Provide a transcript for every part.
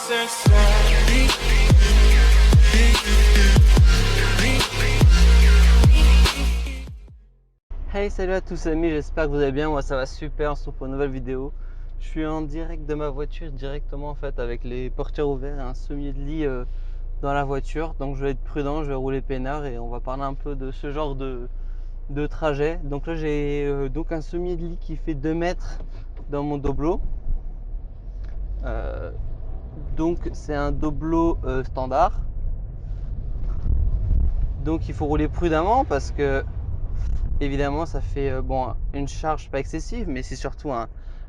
Hey, salut à tous amis, j'espère que vous allez bien. Moi ça va super, on se retrouve pour une nouvelle vidéo. Je suis en direct de ma voiture, directement en fait avec les portières ouvertes et un sommier de lit dans la voiture. Donc je vais être prudent, je vais rouler peinard et on va parler un peu de ce genre de trajet. Donc là j'ai donc un sommier de lit qui fait 2 mètres dans mon doblo. Donc c'est un doblo standard. Donc il faut rouler prudemment parce que évidemment ça fait bon, une charge pas excessive, mais c'est surtout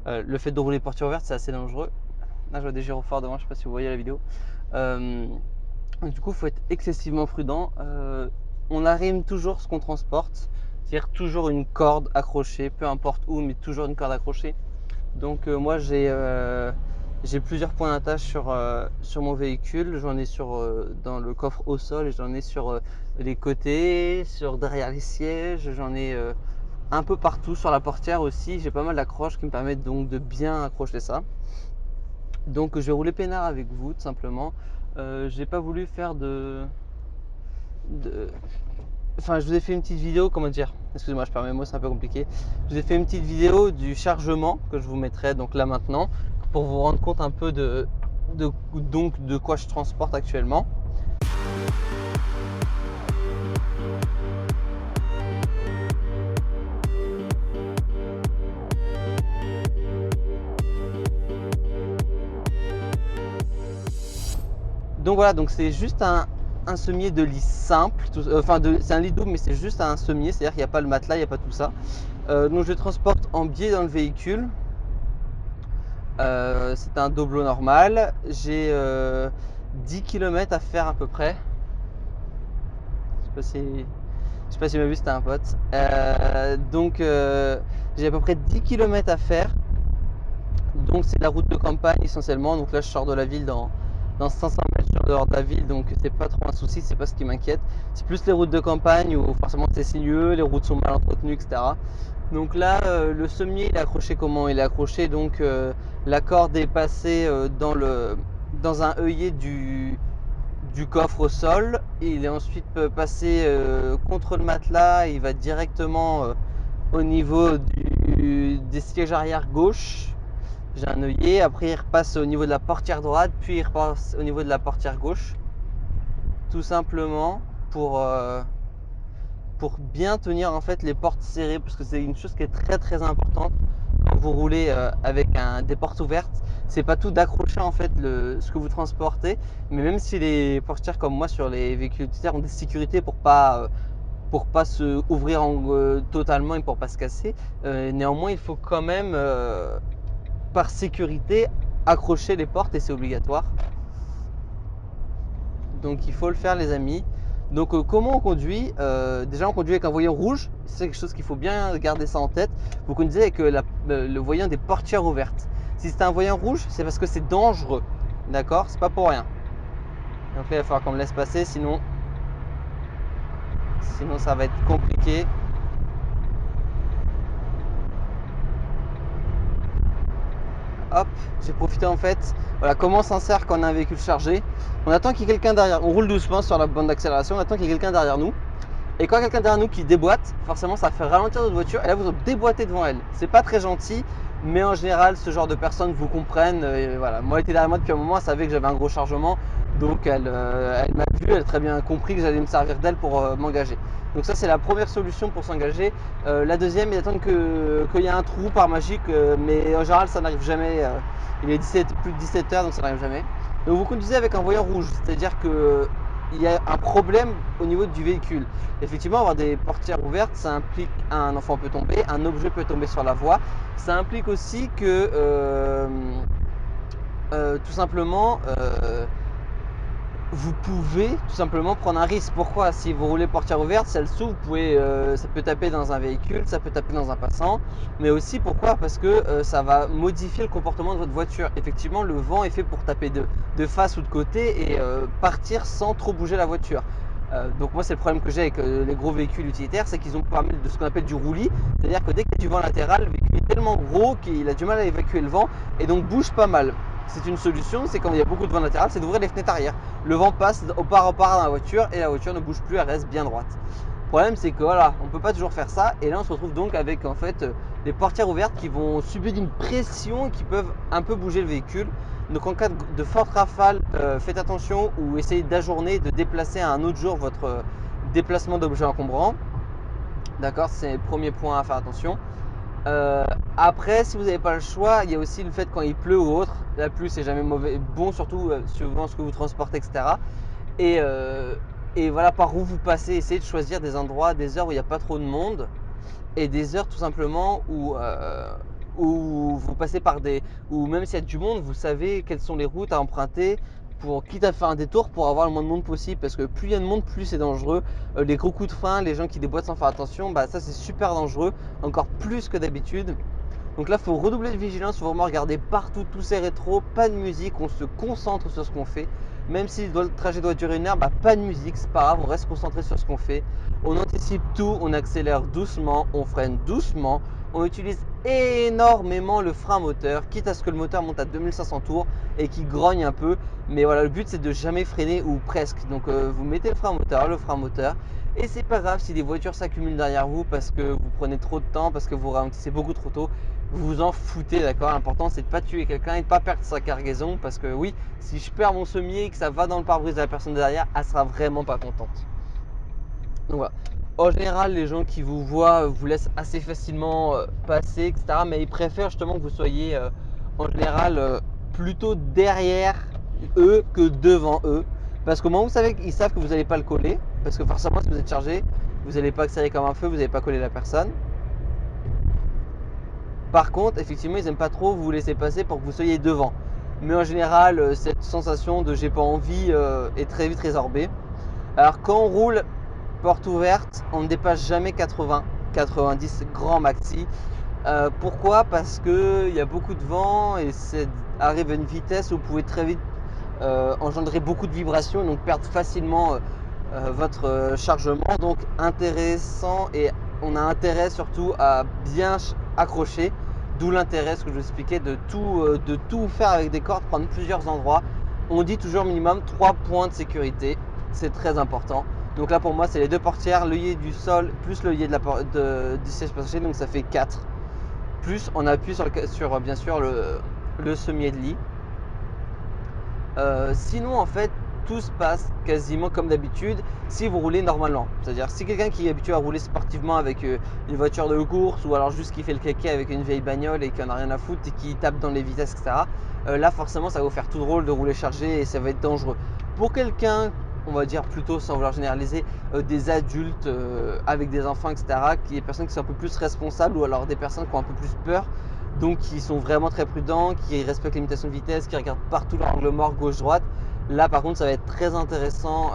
le fait de rouler portière ouverte, c'est assez dangereux. Là je vois des gyrophares devant, je sais pas si vous voyez la vidéo. Du coup il faut être excessivement prudent. On arrime toujours ce qu'on transporte, c'est-à-dire toujours une corde accrochée, peu importe où, mais toujours une corde accrochée. Donc moi j'ai plusieurs points d'attache sur mon véhicule. J'en ai dans le coffre au sol et j'en ai sur les côtés, derrière les sièges. J'en ai un peu partout sur la portière aussi. J'ai pas mal d'accroches qui me permettent donc de bien accrocher ça. Donc je vais rouler peinard avec vous tout simplement. J'ai pas voulu faire Enfin, je vous ai fait une petite vidéo, comment dire, excusez-moi, je perds mes mots, c'est un peu compliqué. Je vous ai fait une petite vidéo du chargement que je vous mettrai donc là maintenant pour vous rendre compte un peu donc de quoi je transporte actuellement. Donc voilà, donc c'est juste un sommier de lit simple, c'est un lit double mais c'est juste un sommier, c'est-à-dire qu'il n'y a pas le matelas, il n'y a pas tout ça. Donc je le transporte en biais dans le véhicule. C'est un doblo normal. J'ai 10 km à faire à peu près. Je sais pas si m'a vu, c'était un pote. J'ai à peu près 10 km à faire. Donc c'est la route de campagne essentiellement. Donc là je sors de la ville dans 500 mètres sur dehors de la ville. Donc c'est pas trop un souci, c'est pas ce qui m'inquiète. C'est plus les routes de campagne où forcément c'est sinueux, les routes sont mal entretenues, etc. Donc là le sommier il est accroché comment? Il est accroché donc la corde est passée dans un œillet du coffre au sol. Il est ensuite passé contre le matelas. Il va directement au niveau des sièges arrière gauche. J'ai un œillet. Après il repasse au niveau de la portière droite, puis il repasse au niveau de la portière gauche. Tout simplement pour bien tenir en fait les portes serrées, parce que c'est une chose qui est très importante quand vous roulez avec des portes ouvertes. C'est pas tout d'accrocher en fait ce que vous transportez, mais même si les portières comme moi sur les véhicules utilitaires ont des sécurités pour pas se ouvrir totalement et pour pas se casser, néanmoins il faut quand même par sécurité accrocher les portes et c'est obligatoire. Donc il faut le faire les amis. Donc comment on conduit? Déjà on conduit avec un voyant rouge, c'est quelque chose qu'il faut bien garder ça en tête. Vous conduisez avec le voyant des portières ouvertes. Si c'est un voyant rouge, c'est parce que c'est dangereux, d'accord? C'est pas pour rien. Donc là il va falloir qu'on me laisse passer, sinon ça va être compliqué. Hop, j'ai profité en fait. Voilà comment on s'en sert quand on a un véhicule chargé. On attend qu'il y ait quelqu'un derrière. On roule doucement sur la bande d'accélération, on attend qu'il y ait quelqu'un derrière nous. Et quand quelqu'un derrière nous qui déboîte, forcément ça fait ralentir notre voiture et là vous déboîtez devant elle. C'est pas très gentil, mais en général ce genre de personnes vous comprennent. Et voilà. Moi elle était derrière moi depuis un moment, elle savait que j'avais un gros chargement, donc elle m'a vu, elle a très bien compris que j'allais me servir d'elle pour m'engager. Donc ça c'est la première solution pour s'engager. La deuxième, il attend qu'il y ait un trou par magique, mais en général ça n'arrive jamais. Il est plus de 17 h donc ça n'arrive jamais. Donc vous conduisez avec un voyant rouge, c'est-à-dire que il y a un problème au niveau du véhicule. Effectivement, avoir des portières ouvertes, ça implique un enfant peut tomber, un objet peut tomber sur la voie. Ça implique aussi que tout simplement vous pouvez tout simplement prendre un risque. Pourquoi? Si vous roulez portière ouverte, si elle s'ouvre, ça peut taper dans un véhicule, ça peut taper dans un passant. Mais aussi pourquoi? Parce que ça va modifier le comportement de votre voiture. Effectivement, le vent est fait pour taper de face ou de côté et partir sans trop bouger la voiture. Donc moi c'est le problème que j'ai avec les gros véhicules utilitaires, c'est qu'ils ont pas mal de ce qu'on appelle du roulis. C'est-à-dire que dès qu'il y a du vent latéral, le véhicule est tellement gros qu'il a du mal à évacuer le vent et donc bouge pas mal. c'est une solution, c'est quand il y a beaucoup de vent latéral, c'est d'ouvrir les fenêtres arrière. Le vent passe au part dans la voiture et la voiture ne bouge plus, elle reste bien droite. Le problème, c'est que voilà, on peut pas toujours faire ça, et là on se retrouve donc avec en fait les portières ouvertes qui vont subir une pression et qui peuvent un peu bouger le véhicule. Donc en cas de forte rafale, faites attention ou essayez d'ajourner, de déplacer à un autre jour votre déplacement d'objets encombrants. D'accord, c'est le premier point à faire attention. Après, si vous n'avez pas le choix, il y a aussi le fait quand il pleut ou autre. La pluie, c'est jamais mauvais, bon surtout suivant ce que vous transportez, etc. Et, et voilà, par où vous passez, essayez de choisir des endroits, des heures où il n'y a pas trop de monde et des heures tout simplement où vous passez par des, ou même s'il y a du monde, vous savez quelles sont les routes à emprunter pour, quitte à faire un détour, pour avoir le moins de monde possible, parce que plus il y a de monde, plus c'est dangereux. Les gros coups de frein, les gens qui déboîtent sans faire attention, bah ça c'est super dangereux, encore plus que d'habitude. Donc là, il faut redoubler de vigilance, il faut vraiment regarder partout, tous ces rétros, pas de musique, on se concentre sur ce qu'on fait. Même si le trajet doit durer 1 heure, bah pas de musique, c'est pas grave, on reste concentré sur ce qu'on fait. On anticipe tout, on accélère doucement, on freine doucement, on utilise énormément le frein moteur, quitte à ce que le moteur monte à 2500 tours et qu'il grogne un peu. Mais voilà, le but c'est de jamais freiner ou presque. Donc vous mettez le frein moteur, et c'est pas grave si des voitures s'accumulent derrière vous parce que vous prenez trop de temps, parce que vous ralentissez beaucoup trop tôt. Vous vous en foutez, d'accord? L'important c'est de ne pas tuer quelqu'un et de ne pas perdre sa cargaison, parce que oui, si je perds mon sommier et que ça va dans le pare-brise de la personne derrière, elle sera vraiment pas contente. Donc voilà. En général, les gens qui vous voient vous laissent assez facilement passer, etc. Mais ils préfèrent justement que vous soyez en général plutôt derrière eux que devant eux. Parce qu'au moment où vous savez qu'ils savent que vous n'allez pas le coller, parce que forcément si vous êtes chargé, vous n'allez pas accélérer comme un feu, vous n'allez pas coller la personne. Par contre, effectivement, ils n'aiment pas trop vous laisser passer pour que vous soyez devant. Mais en général, cette sensation de j'ai pas envie est très vite résorbée. Alors quand on roule porte ouverte, on ne dépasse jamais 80, 90 grand maxi. Pourquoi? Parce qu'il y a beaucoup de vent et c'est arrive à une vitesse où vous pouvez très vite engendrer beaucoup de vibrations et donc perdre facilement votre chargement. Donc intéressant, et on a intérêt surtout à bien accrocher, d'où l'intérêt, ce que je vous expliquais, de tout faire avec des cordes, prendre plusieurs endroits. On dit toujours minimum 3 points de sécurité, c'est très important. Donc là pour moi c'est les 2 portières, l'œillet du sol plus l'œillet du siège passager, donc ça fait 4. Plus on appuie sur bien sûr le sommier de lit. Sinon en fait tout se passe quasiment comme d'habitude si vous roulez normalement. C'est-à-dire si quelqu'un qui est habitué à rouler sportivement avec une voiture de course, ou alors juste qui fait le kéké avec une vieille bagnole et qui en a rien à foutre et qui tape dans les vitesses, etc. Là forcément ça va vous faire tout drôle de rouler chargé et ça va être dangereux. Pour quelqu'un, on va dire plutôt sans vouloir généraliser, des adultes avec des enfants, etc., des personnes qui sont un peu plus responsables, ou alors des personnes qui ont un peu plus peur, donc qui sont vraiment très prudents, qui respectent les limitations de vitesse, qui regardent partout leur angle mort, gauche-droite. Là par contre ça va être très intéressant,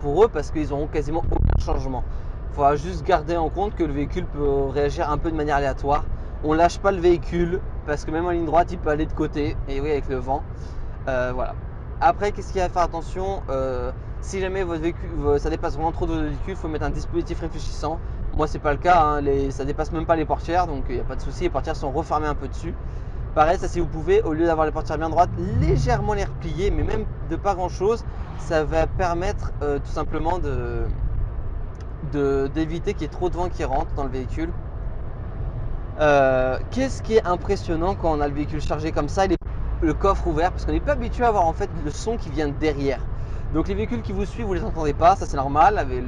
pour eux parce qu'ils n'auront quasiment aucun changement. Il faudra juste garder en compte que le véhicule peut réagir un peu de manière aléatoire. On lâche pas le véhicule parce que même en ligne droite il peut aller de côté, et oui, avec le vent. Voilà. Après, qu'est-ce qu'il y a à faire attention, si jamais votre véhicule, ça dépasse vraiment trop de votre véhicule, il faut mettre un dispositif réfléchissant. Moi c'est pas le cas, hein, ça dépasse même pas les portières, donc il n'y a pas de souci, les portières sont refermées un peu dessus. Pareil, ça si vous pouvez, au lieu d'avoir les portières bien droites, légèrement les replier, mais même de pas grand chose, ça va permettre tout simplement d'éviter qu'il y ait trop de vent qui rentre dans le véhicule. Qu'est-ce qui est impressionnant quand on a le véhicule chargé comme ça, le coffre ouvert, parce qu'on n'est pas habitué à avoir en fait le son qui vient derrière. Donc les véhicules qui vous suivent, vous les entendez pas, ça c'est normal avec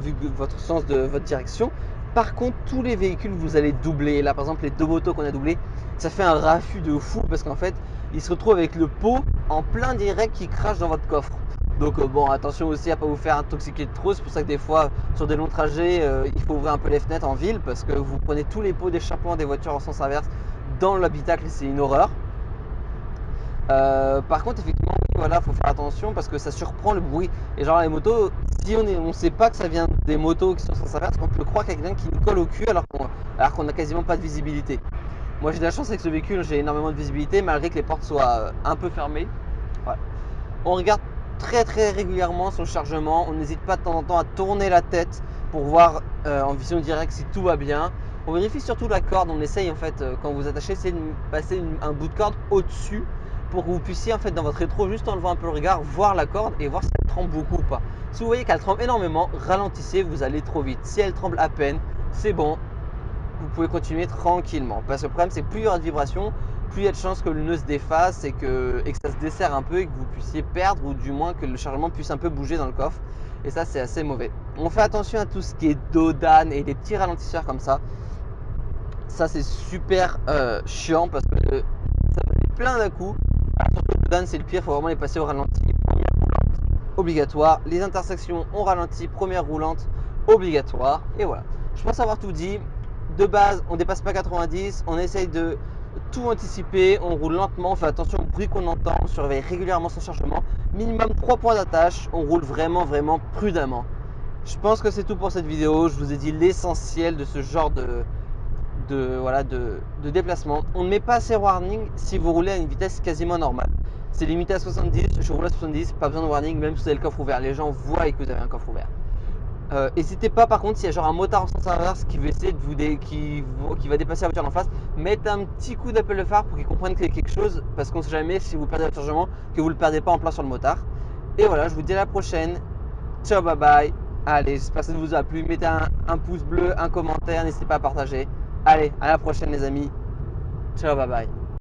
vu votre sens de votre direction. Par contre, tous les véhicules vous allez doubler. Là par exemple les 2 motos qu'on a doublées, ça fait un raffut de fou parce qu'en fait ils se retrouvent avec le pot en plein direct qui crache dans votre coffre. Donc bon, attention aussi à pas vous faire intoxiquer de trop. C'est pour ça que des fois sur des longs trajets il faut ouvrir un peu les fenêtres en ville, parce que vous prenez tous les pots d'échappement des voitures en sens inverse dans l'habitacle et c'est une horreur. Par contre effectivement oui, voilà, faut faire attention parce que ça surprend le bruit. Et genre les motos, si on sait pas que ça vient des motos qui sont en sens inverse, on peut croire qu'il y a quelqu'un qui nous colle au cul alors qu'on a quasiment pas de visibilité. Moi j'ai de la chance avec ce véhicule, j'ai énormément de visibilité malgré que les portes soient un peu fermées. Ouais. On regarde très très régulièrement son chargement, on n'hésite pas de temps en temps à tourner la tête pour voir en vision directe si tout va bien. On vérifie surtout la corde, on essaye en fait quand vous attachez, c'est de passer un bout de corde au-dessus pour que vous puissiez en fait dans votre rétro, juste en levant un peu le regard, voir la corde et voir si elle tremble beaucoup ou pas. Si vous voyez qu'elle tremble énormément, ralentissez, vous allez trop vite. Si elle tremble à peine, c'est bon, vous pouvez continuer tranquillement. Parce que le problème c'est que plus il y aura de vibrations, plus il y a de chances que le nœud se défasse et que ça se desserre un peu et que vous puissiez perdre ou du moins que le chargement puisse un peu bouger dans le coffre. Et ça c'est assez mauvais. On fait attention à tout ce qui est dodane et des petits ralentisseurs comme ça. Ça c'est super chiant parce que ça fait plein d'un coup. Surtout le dodane c'est le pire, il faut vraiment les passer au ralenti. Première roulante obligatoire. Les intersections on ralentit, première roulante obligatoire. Et voilà. Je pense avoir tout dit. De base, on dépasse pas 90, on essaye de tout anticiper, on roule lentement, on fait attention au bruit qu'on entend, on surveille régulièrement son chargement. Minimum 3 points d'attache, on roule vraiment prudemment. Je pense que c'est tout pour cette vidéo. Je vous ai dit l'essentiel de ce genre de déplacement. On ne met pas ces warnings si vous roulez à une vitesse quasiment normale. C'est limité à 70, je roule à 70, pas besoin de warning, même si vous avez le coffre ouvert. Les gens voient que vous avez un coffre ouvert. N'hésitez pas par contre s'il y a genre un motard en sens inverse qui veut essayer de qui va dépasser la voiture d'en face, mettez un petit coup d'appel de phare pour qu'il comprenne qu'il y a quelque chose, parce qu'on ne sait jamais si vous perdez le chargement que vous ne le perdez pas en plein sur le motard. Et voilà, je vous dis à la prochaine. Ciao, bye bye. Allez, j'espère que ça vous a plu. Mettez un pouce bleu, un commentaire, n'hésitez pas à partager. Allez, à la prochaine les amis. Ciao, bye bye.